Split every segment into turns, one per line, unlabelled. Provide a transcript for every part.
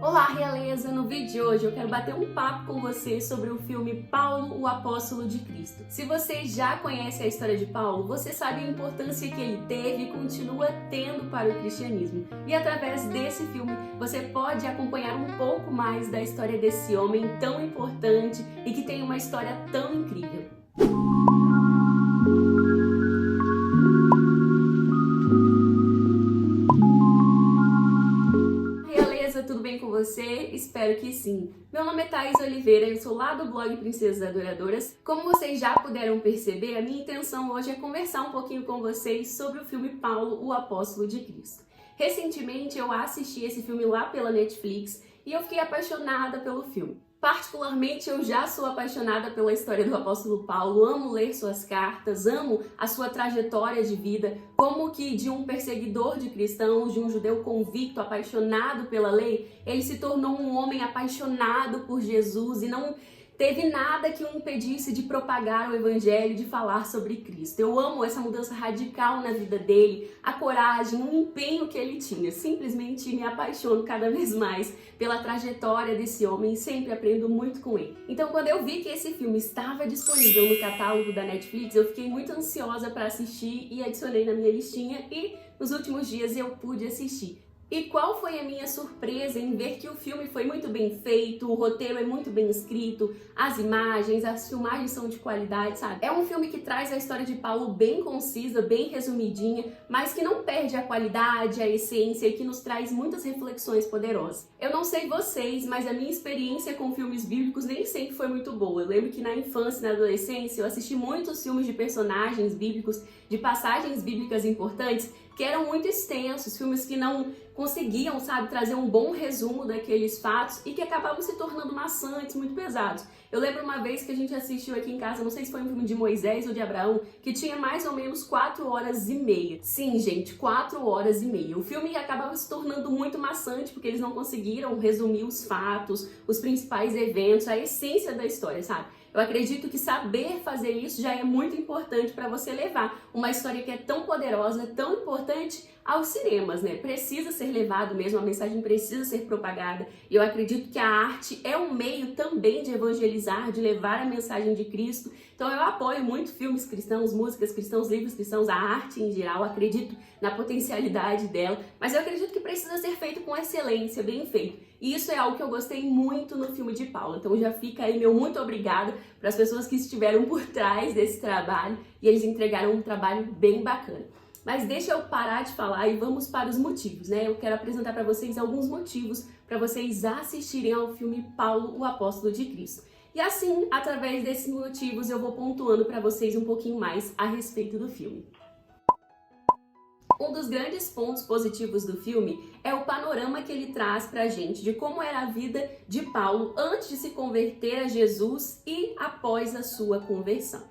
Olá, realeza! No vídeo de hoje eu quero bater um papo com você sobre o filme Paulo, o Apóstolo de Cristo. Se você já conhece a história de Paulo, você sabe a importância que ele teve e continua tendo para o cristianismo. E através desse filme você pode acompanhar um pouco mais da história desse homem tão importante e que tem uma história tão incrível. Tudo bem com você? Espero que sim. Meu nome é Thaís Oliveira, eu sou lá do blog Princesas Adoradoras. Como vocês já puderam perceber, a minha intenção hoje é conversar um pouquinho com vocês sobre o filme Paulo, o Apóstolo de Cristo. Recentemente eu assisti esse filme lá pela Netflix e eu fiquei apaixonada pelo filme. Particularmente, eu já sou apaixonada pela história do apóstolo Paulo, amo ler suas cartas, amo a sua trajetória de vida, como que de um perseguidor de cristãos, de um judeu convicto, apaixonado pela lei, ele se tornou um homem apaixonado por Jesus e não teve nada que o impedisse de propagar o evangelho, de falar sobre Cristo. Eu amo essa mudança radical na vida dele, a coragem, o empenho que ele tinha. Simplesmente me apaixono cada vez mais pela trajetória desse homem e sempre aprendo muito com ele. Então, quando eu vi que esse filme estava disponível no catálogo da Netflix, eu fiquei muito ansiosa para assistir e adicionei na minha listinha e nos últimos dias eu pude assistir. E qual foi a minha surpresa em ver que o filme foi muito bem feito, o roteiro é muito bem escrito, as imagens, as filmagens são de qualidade, sabe? É um filme que traz a história de Paulo bem concisa, bem resumidinha, mas que não perde a qualidade, a essência e que nos traz muitas reflexões poderosas. Eu não sei vocês, mas a minha experiência com filmes bíblicos nem sempre foi muito boa. Eu lembro que na infância e na adolescência eu assisti muitos filmes de personagens bíblicos, de passagens bíblicas importantes, que eram muito extensos, filmes que não conseguiam, sabe, trazer um bom resumo daqueles fatos e que acabavam se tornando maçantes, muito pesados. Eu lembro uma vez que a gente assistiu aqui em casa, não sei se foi um filme de Moisés ou de Abraão, que tinha mais ou menos 4 horas e meia. Sim, gente, 4 horas e meia. O filme acabava se tornando muito maçante porque eles não conseguiram resumir os fatos, os principais eventos, a essência da história, sabe? Eu acredito que saber fazer isso já é muito importante para você levar uma história que é tão poderosa, tão importante aos cinemas, né? Precisa ser levado mesmo, a mensagem precisa ser propagada. E eu acredito que a arte é um meio também de evangelizar, de levar a mensagem de Cristo. Então eu apoio muito filmes cristãos, músicas cristãs, livros cristãos, a arte em geral, acredito na potencialidade dela, mas eu acredito que precisa ser feito com excelência, bem feito. E isso é algo que eu gostei muito no filme de Paulo. Então já fica aí meu muito obrigado para as pessoas que estiveram por trás desse trabalho e eles entregaram um trabalho bem bacana. Mas deixa eu parar de falar e vamos para os motivos, né? Eu quero apresentar para vocês alguns motivos para vocês assistirem ao filme Paulo, o Apóstolo de Cristo. E assim, através desses motivos, eu vou pontuando para vocês um pouquinho mais a respeito do filme. Um dos grandes pontos positivos do filme é o panorama que ele traz pra gente de como era a vida de Paulo antes de se converter a Jesus e após a sua conversão.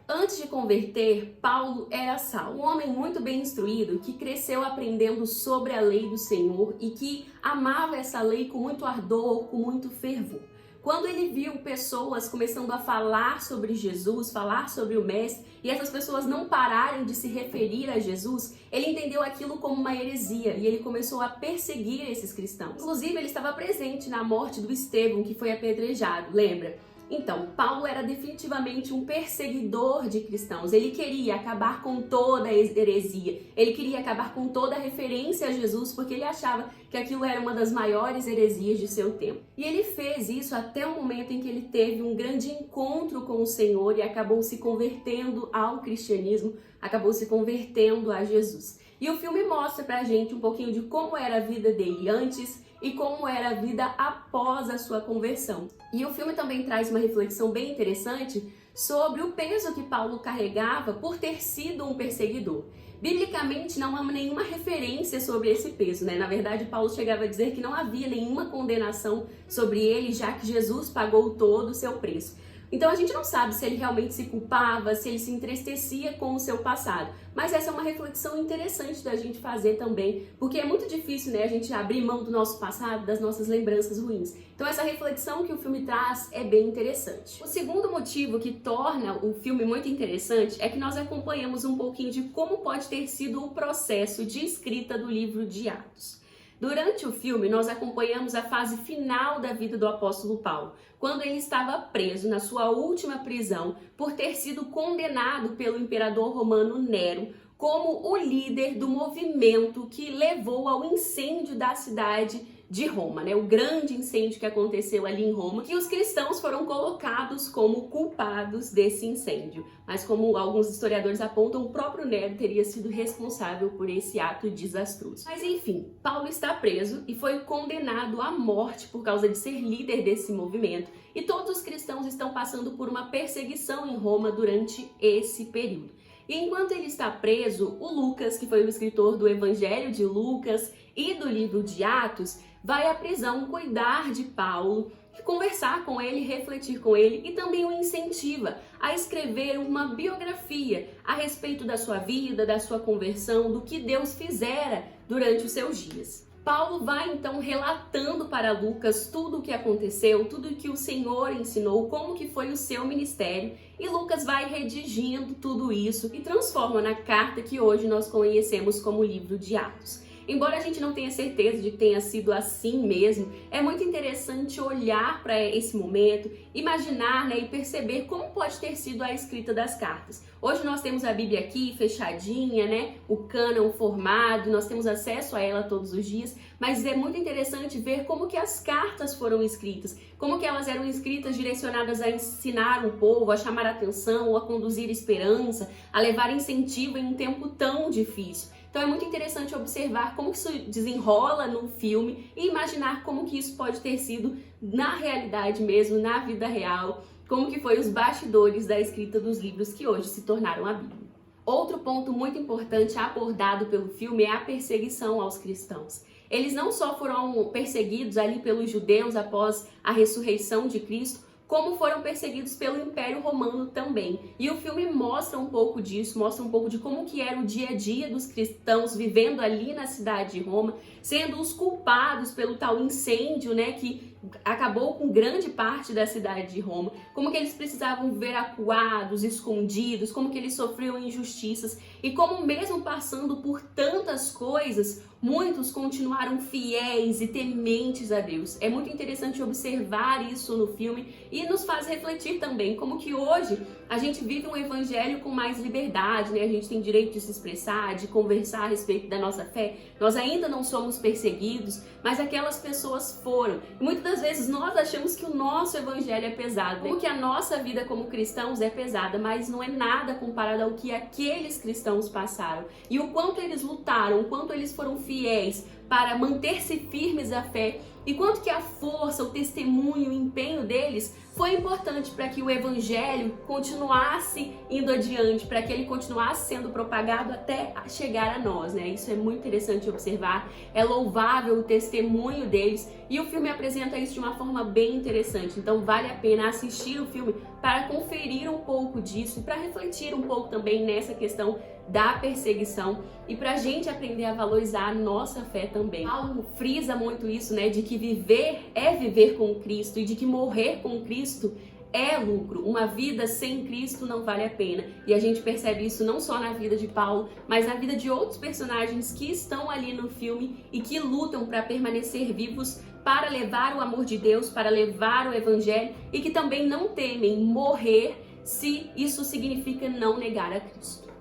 Antes de converter, Paulo era Saulo, um homem muito bem instruído que cresceu aprendendo sobre a lei do Senhor e que amava essa lei com muito ardor, com muito fervor. Quando ele viu pessoas começando a falar sobre Jesus, falar sobre o Mestre, e essas pessoas não pararem de se referir a Jesus, ele entendeu aquilo como uma heresia e ele começou a perseguir esses cristãos. Inclusive, ele estava presente na morte do Estevão, que foi apedrejado, lembra? Então, Paulo era definitivamente um perseguidor de cristãos. Ele queria acabar com toda a heresia. Ele queria acabar com toda a referência a Jesus, porque ele achava que aquilo era uma das maiores heresias de seu tempo. E ele fez isso até o momento em que ele teve um grande encontro com o Senhor e acabou se convertendo ao cristianismo, acabou se convertendo a Jesus. E o filme mostra pra gente um pouquinho de como era a vida dele antes e como era a vida após a sua conversão. E o filme também traz uma reflexão bem interessante sobre o peso que Paulo carregava por ter sido um perseguidor. Biblicamente não há nenhuma referência sobre esse peso, né? Na verdade, Paulo chegava a dizer que não havia nenhuma condenação sobre ele, já que Jesus pagou todo o seu preço. Então a gente não sabe se ele realmente se culpava, se ele se entristecia com o seu passado. Mas essa é uma reflexão interessante da gente fazer também, porque é muito difícil, né, a gente abrir mão do nosso passado, das nossas lembranças ruins. Então essa reflexão que o filme traz é bem interessante. O segundo motivo que torna o filme muito interessante é que nós acompanhamos um pouquinho de como pode ter sido o processo de escrita do livro de Atos. Durante o filme, nós acompanhamos a fase final da vida do apóstolo Paulo, quando ele estava preso na sua última prisão por ter sido condenado pelo imperador romano Nero como o líder do movimento que levou ao incêndio da cidade de Roma, né? O grande incêndio que aconteceu ali em Roma, que os cristãos foram colocados como culpados desse incêndio. Mas como alguns historiadores apontam, o próprio Nero teria sido responsável por esse ato desastroso. Mas enfim, Paulo está preso e foi condenado à morte por causa de ser líder desse movimento. E todos os cristãos estão passando por uma perseguição em Roma durante esse período. E enquanto ele está preso, o Lucas, que foi o escritor do Evangelho de Lucas e do livro de Atos, vai à prisão cuidar de Paulo, conversar com ele, refletir com ele e também o incentiva a escrever uma biografia a respeito da sua vida, da sua conversão, do que Deus fizera durante os seus dias. Paulo vai então relatando para Lucas tudo o que aconteceu, tudo o que o Senhor ensinou, como que foi o seu ministério, e Lucas vai redigindo tudo isso e transforma na carta que hoje nós conhecemos como livro de Atos. Embora a gente não tenha certeza de que tenha sido assim mesmo, é muito interessante olhar para esse momento, imaginar, né, e perceber como pode ter sido a escrita das cartas. Hoje nós temos a Bíblia aqui fechadinha, né, o cânon formado, nós temos acesso a ela todos os dias, mas é muito interessante ver como que as cartas foram escritas, como que elas eram escritas direcionadas a ensinar o povo, a chamar a atenção, a conduzir esperança, a levar incentivo em um tempo tão difícil. Então é muito interessante observar como que isso desenrola no filme e imaginar como que isso pode ter sido na realidade mesmo, na vida real, como que foi os bastidores da escrita dos livros que hoje se tornaram a Bíblia. Outro ponto muito importante abordado pelo filme é a perseguição aos cristãos. Eles não só foram perseguidos ali pelos judeus após a ressurreição de Cristo, como foram perseguidos pelo Império Romano também. E o filme mostra um pouco disso, mostra um pouco de como que era o dia a dia dos cristãos vivendo ali na cidade de Roma, sendo os culpados pelo tal incêndio, né, que acabou com grande parte da cidade de Roma, como que eles precisavam viver acuados, escondidos, como que eles sofriam injustiças e como mesmo passando por tantas coisas, muitos continuaram fiéis e tementes a Deus. É muito interessante observar isso no filme e nos faz refletir também como que hoje a gente vive um evangelho com mais liberdade, né? A gente tem direito de se expressar, de conversar a respeito da nossa fé. Nós ainda não somos perseguidos, mas aquelas pessoas foram. E muitas das vezes nós achamos que o nosso evangelho é pesado, né? Que a nossa vida como cristãos é pesada, mas não é nada comparado ao que aqueles cristãos passaram. E o quanto eles lutaram, o quanto eles foram fiéis para manter-se firmes à fé e quanto que a força, o testemunho, o empenho deles foi importante para que o evangelho continuasse indo adiante, para que ele continuasse sendo propagado até chegar a nós, né? Isso é muito interessante observar, é louvável o testemunho deles e o filme apresenta isso de uma forma bem interessante, então vale a pena assistir o filme para conferir um pouco disso e para refletir um pouco também nessa questão da perseguição e para a gente aprender a valorizar a nossa fé também. Paulo frisa muito isso, né, de que viver é viver com Cristo e de que morrer com Cristo é lucro. Uma vida sem Cristo não vale a pena. E a gente percebe isso não só na vida de Paulo, mas na vida de outros personagens que estão ali no filme e que lutam para permanecer vivos, para levar o amor de Deus, para levar o evangelho e que também não temem morrer se isso significa não negar a Cristo.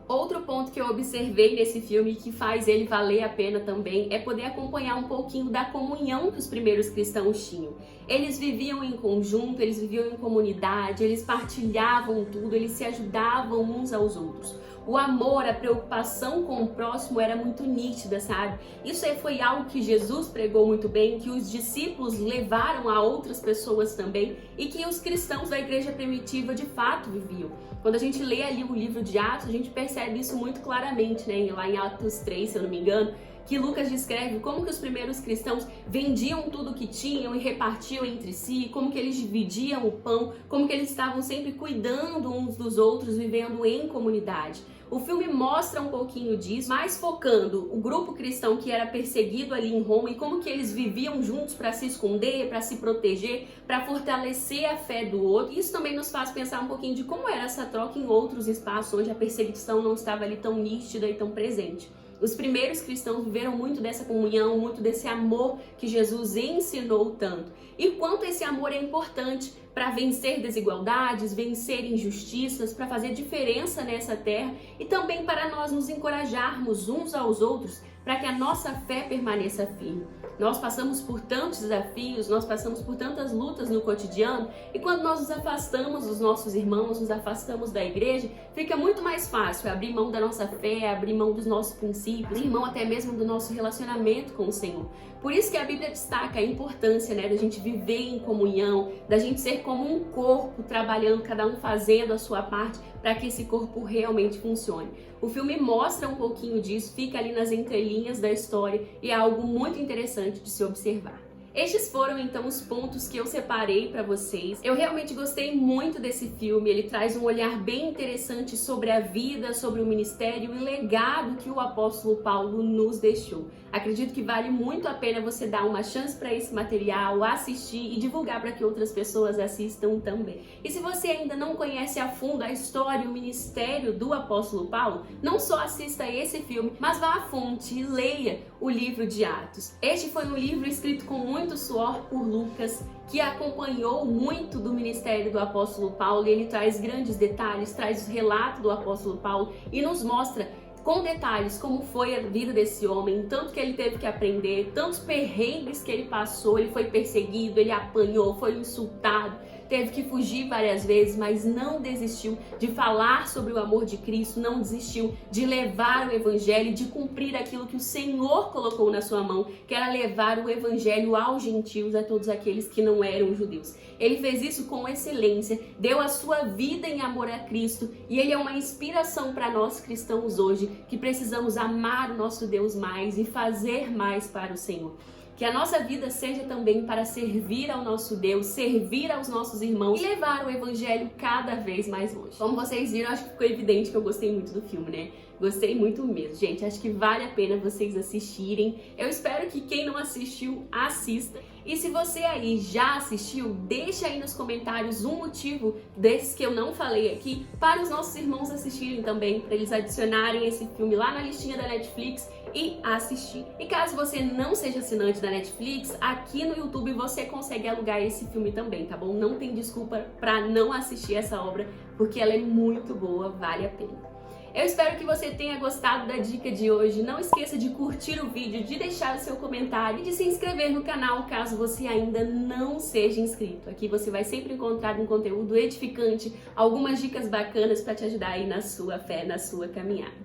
Outro ponto que eu observei nesse filme que faz ele valer a pena também é poder acompanhar um pouquinho da comunhão que os primeiros cristãos tinham. Eles viviam em conjunto, eles viviam em comunidade, eles partilhavam tudo, eles se ajudavam uns aos outros. O amor, a preocupação com o próximo era muito nítida, sabe? Isso foi algo que Jesus pregou muito bem, que os discípulos levaram a outras pessoas também e que os cristãos da igreja primitiva de fato viviam. Quando a gente lê ali o livro de Atos, a gente percebe isso muito claramente, né? Lá em Atos 3, se eu não me engano, que Lucas descreve como que os primeiros cristãos vendiam tudo que tinham e repartiam entre si, como que eles dividiam o pão, como que eles estavam sempre cuidando uns dos outros, vivendo em comunidade. O filme mostra um pouquinho disso, mas focando o grupo cristão que era perseguido ali em Roma e como que eles viviam juntos para se esconder, para se proteger, para fortalecer a fé do outro. Isso também nos faz pensar um pouquinho de como era essa troca em outros espaços onde a perseguição não estava ali tão nítida e tão presente. Os primeiros cristãos viveram muito dessa comunhão, muito desse amor que Jesus ensinou tanto. E quanto esse amor é importante para vencer desigualdades, vencer injustiças, para fazer diferença nessa terra e também para nós nos encorajarmos uns aos outros para que a nossa fé permaneça firme. Nós passamos por tantos desafios, nós passamos por tantas lutas no cotidiano e quando nós nos afastamos dos nossos irmãos, nos afastamos da igreja, fica muito mais fácil abrir mão da nossa fé, abrir mão dos nossos princípios, abrir mão até mesmo do nosso relacionamento com o Senhor. Por isso que a Bíblia destaca a importância, da gente viver em comunhão, da gente ser como um corpo, trabalhando, cada um fazendo a sua parte para que esse corpo realmente funcione. O filme mostra um pouquinho disso, fica ali nas entrelinhas da história e é algo muito interessante de se observar. Estes foram então os pontos que eu separei para vocês. Eu realmente gostei muito desse filme, ele traz um olhar bem interessante sobre a vida, sobre o ministério e o legado que o apóstolo Paulo nos deixou. Acredito que vale muito a pena você dar uma chance para esse material, assistir e divulgar para que outras pessoas assistam também. E se você ainda não conhece a fundo a história e o ministério do apóstolo Paulo, não só assista esse filme, mas vá à fonte e leia o livro de Atos. Este foi um livro escrito com muito suor por Lucas, que acompanhou muito do ministério do apóstolo Paulo, e ele traz grandes detalhes, traz o relato do apóstolo Paulo e nos mostra com detalhes como foi a vida desse homem, tanto que ele teve que aprender, tantos perrengues que ele passou, ele foi perseguido, ele apanhou, foi insultado, teve que fugir várias vezes, mas não desistiu de falar sobre o amor de Cristo, não desistiu de levar o evangelho, de cumprir aquilo que o Senhor colocou na sua mão, que era levar o evangelho aos gentios, a todos aqueles que não eram judeus. Ele fez isso com excelência, deu a sua vida em amor a Cristo e ele é uma inspiração para nós cristãos hoje, que precisamos amar o nosso Deus mais e fazer mais para o Senhor. Que a nossa vida seja também para servir ao nosso Deus, servir aos nossos irmãos e levar o evangelho cada vez mais longe. Como vocês viram, acho que ficou evidente que eu gostei muito do filme, né? Gostei muito mesmo, gente. Acho que vale a pena vocês assistirem. Eu espero que quem não assistiu, assista. E se você aí já assistiu, deixa aí nos comentários um motivo desses que eu não falei aqui para os nossos irmãos assistirem também, para eles adicionarem esse filme lá na listinha da Netflix e assistir. E caso você não seja assinante da Netflix, aqui no YouTube você consegue alugar esse filme também, tá bom? Não tem desculpa para não assistir essa obra, porque ela é muito boa, vale a pena. Eu espero que você tenha gostado da dica de hoje. Não esqueça de curtir o vídeo, de deixar o seu comentário e de se inscrever no canal caso você ainda não seja inscrito. Aqui você vai sempre encontrar um conteúdo edificante, algumas dicas bacanas para te ajudar aí na sua fé, na sua caminhada.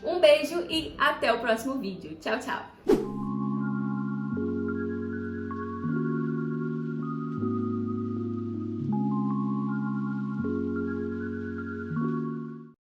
Um beijo e até o próximo vídeo. Tchau, tchau!